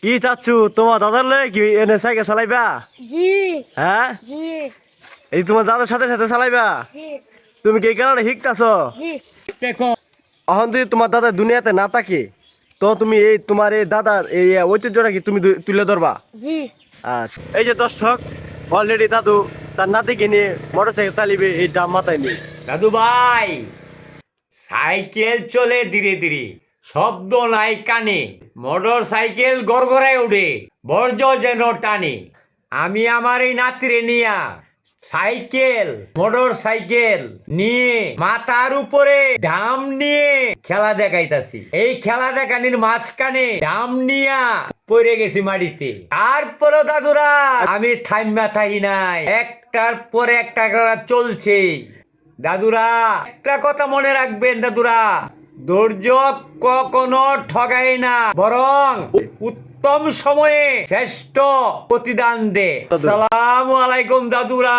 কি চাচ্ছু তোমার দাদার লয়ে কি এনে সাইকেল চালাইবা? জি হ্যাঁ, জি এই তোমার দাদার সাথে সাথে চালাইবা? জি তুমি কি খেলাটা শিখতাছো? জি দেখো, এখন যদি তোমার দাদা দুনিয়াতে না থাকে, তো তুমি এই তোমার এই দাদার এই ঐতিহ্যটা কি তুমি তুলে ধরবা? জি আচ্ছা, এই যে দর্শক, অলরেডি দাদু তার নাতিকে নিয়ে মোটরসাইকেল চালিবে এই ডাম মাথায় নিয়ে। দাদু ভাই, সাইকেল চলে ধীরে ধীরে, শব্দ নাই কানে, মোটর সাইকেল গড়গড়ায় ওঠে, বর্জ্য যেন টানে। আমি আমার এই নাতিরে নিয়া সাইকেল মোটর সাইকেল নিয়ে মাথার উপরে ডাম নিয়ে খেলা দেখাইতাছি। এই খেলা দেখানির মাঝখানে ডাম নিয়া পড়ে গেছি মাটিতে। তারপরে দাদুরা আমি থাইমা থাকি নাই, একটার পরে একটা খেলা চলছে। দাদুরা একটা কথা মনে রাখবেন, দাদুরা ধৈর্য কখনো ঠগায় না, বরং উত্তম সময়ে শ্রেষ্ঠ প্রতিদান দে। আসসালামু আলাইকুম দাদুরা।